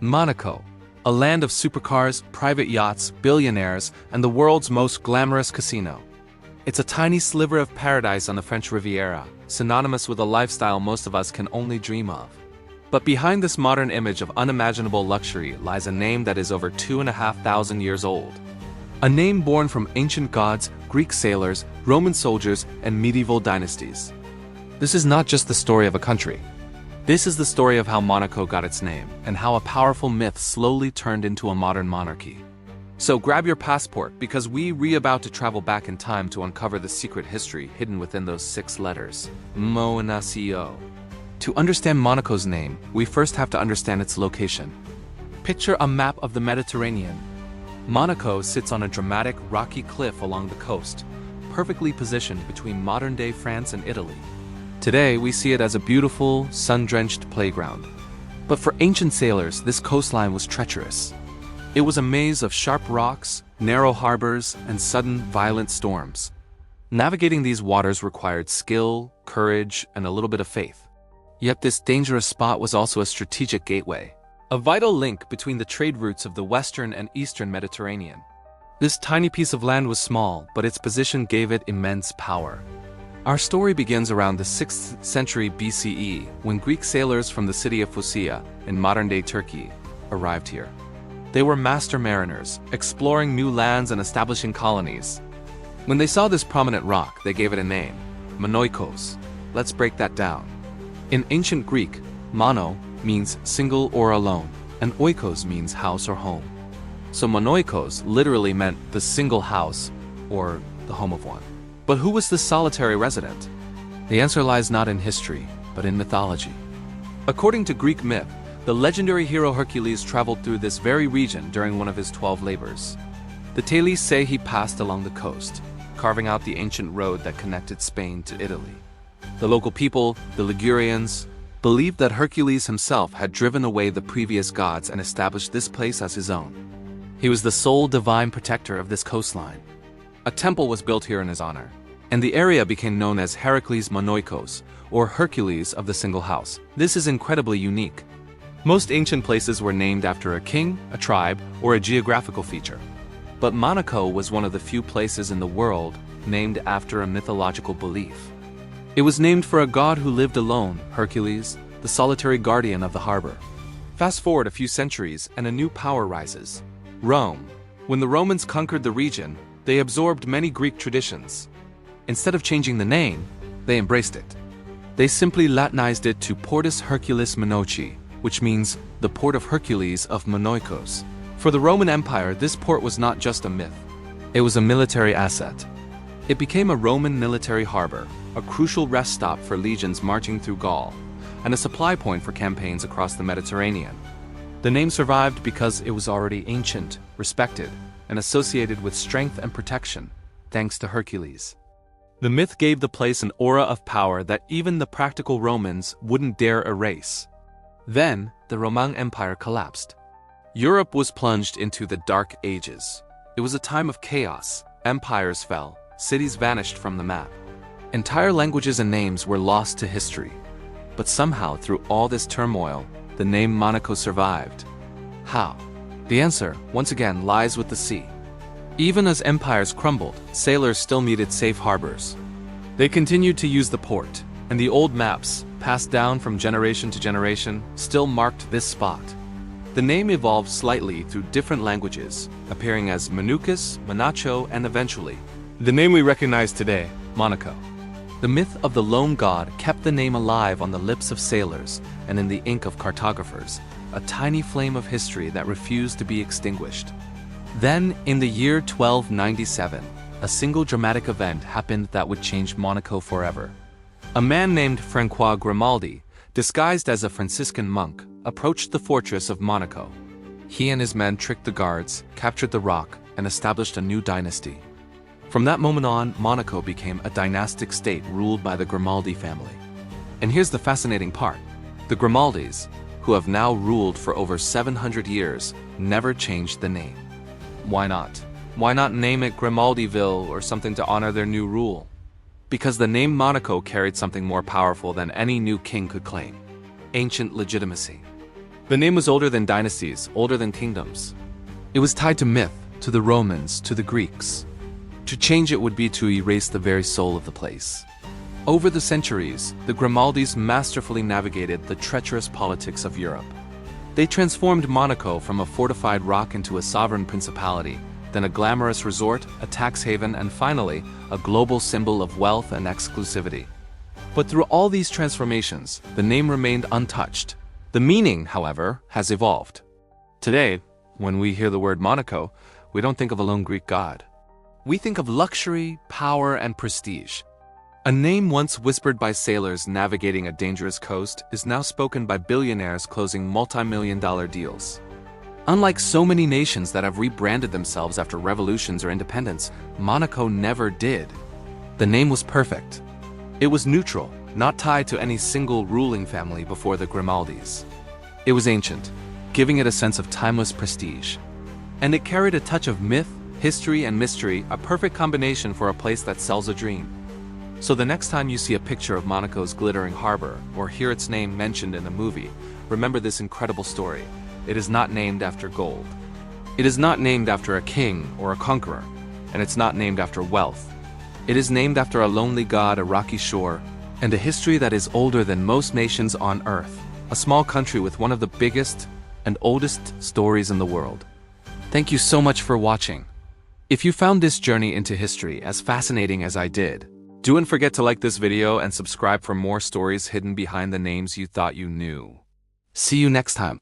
Monaco, a land of supercars, private yachts, billionaires, and the world's most glamorous casino. It's a tiny sliver of paradise on the French Riviera, synonymous with a lifestyle most of us can only dream of. But behind this modern image of unimaginable luxury lies a name that is over 2,500 years old. A name born from ancient gods, Greek sailors, Roman soldiers, and medieval dynasties. This is not just the story of a country. This is the story of how Monaco got its name, and how a powerful myth slowly turned into a modern monarchy. So grab your passport, because we're about to travel back in time to uncover the secret history hidden within those 6 letters. Monaco. To understand Monaco's name, we first have to understand its location. Picture a map of the Mediterranean. Monaco sits on a dramatic, rocky cliff along the coast, perfectly positioned between modern-day France and Italy. Today, we see it as a beautiful, sun-drenched playground. But for ancient sailors, this coastline was treacherous. It was a maze of sharp rocks, narrow harbors, and sudden, violent storms. Navigating these waters required skill, courage, and a little bit of faith. Yet this dangerous spot was also a strategic gateway, a vital link between the trade routes of the Western and Eastern Mediterranean. This tiny piece of land was small, but its position gave it immense power. Our story begins around the 6th century BCE, when Greek sailors from the city of Phocaea, in modern-day Turkey, arrived here. They were master mariners, exploring new lands and establishing colonies. When they saw this prominent rock, they gave it a name, Monoikos. Let's break that down. In ancient Greek, mono means single or alone, and oikos means house or home. So Monoikos literally meant the single house, or the home of one. But who was this solitary resident? The answer lies not in history, but in mythology. According to Greek myth, the legendary hero Hercules traveled through this very region during one of his 12 labors. The tales say he passed along the coast, carving out the ancient road that connected Spain to Italy. The local people, the Ligurians, believed that Hercules himself had driven away the previous gods and established this place as his own. He was the sole divine protector of this coastline. A temple was built here in his honor, and the area became known as Hercules Monoekos, or Hercules of the single house. This is incredibly unique. Most ancient places were named after a king, a tribe, or a geographical feature. But Monaco was one of the few places in the world named after a mythological belief. It was named for a god who lived alone, Hercules, the solitary guardian of the harbor. Fast forward a few centuries and a new power rises. Rome. When the Romans conquered the region, they absorbed many Greek traditions. Instead of changing the name, they embraced it. They simply Latinized it to Portus Herculis Monoeci, which means the port of Hercules of Monoikos. For the Roman Empire, this port was not just a myth. It was a military asset. It became a Roman military harbor, a crucial rest stop for legions marching through Gaul, and a supply point for campaigns across the Mediterranean. The name survived because it was already ancient, respected, and associated with strength and protection, thanks to Hercules. The myth gave the place an aura of power that even the practical Romans wouldn't dare erase. Then, the Roman Empire collapsed. Europe was plunged into the Dark Ages. It was a time of chaos. Empires fell, cities vanished from the map. Entire languages and names were lost to history. But somehow, through all this turmoil, the name Monaco survived. How? The answer, once again, lies with the sea. Even as empires crumbled, sailors still needed safe harbors. They continued to use the port, and the old maps, passed down from generation to generation, still marked this spot. The name evolved slightly through different languages, appearing as Monaikos, Monaco, and eventually, the name we recognize today, Monaco. The myth of the lone god kept the name alive on the lips of sailors and in the ink of cartographers, a tiny flame of history that refused to be extinguished. Then, in the year 1297, a single dramatic event happened that would change Monaco forever. A man named Francois Grimaldi, disguised as a Franciscan monk, approached the fortress of Monaco. He and his men tricked the guards, captured the rock, and established a new dynasty. From that moment on, Monaco became a dynastic state ruled by the Grimaldi family. And here's the fascinating part. The Grimaldis, who have now ruled for over 700 years, never changed the name. Why not? Why not name it Grimaldiville or something to honor their new rule? Because the name Monaco carried something more powerful than any new king could claim: ancient legitimacy. The name was older than dynasties, older than kingdoms. It was tied to myth, to the Romans, to the Greeks. To change it would be to erase the very soul of the place. Over the centuries, the Grimaldis masterfully navigated the treacherous politics of Europe. They transformed Monaco from a fortified rock into a sovereign principality, then a glamorous resort, a tax haven, and finally, a global symbol of wealth and exclusivity. But through all these transformations, the name remained untouched. The meaning, however, has evolved. Today, when we hear the word Monaco, we don't think of a lone Greek god. We think of luxury, power, and prestige. A name once whispered by sailors navigating a dangerous coast is now spoken by billionaires closing multi-million-dollar deals. Unlike so many nations that have rebranded themselves after revolutions or independence, Monaco never did. The name was perfect. It was neutral, not tied to any single ruling family before the Grimaldis. It was ancient, giving it a sense of timeless prestige. And it carried a touch of myth, history, and mystery, a perfect combination for a place that sells a dream. So the next time you see a picture of Monaco's glittering harbor or hear its name mentioned in a movie, remember this incredible story. It is not named after gold. It is not named after a king or a conqueror, and it's not named after wealth. It is named after a lonely god, a rocky shore, and a history that is older than most nations on Earth, a small country with one of the biggest and oldest stories in the world. Thank you so much for watching. If you found this journey into history as fascinating as I did, don't forget to like this video and subscribe for more stories hidden behind the names you thought you knew. See you next time.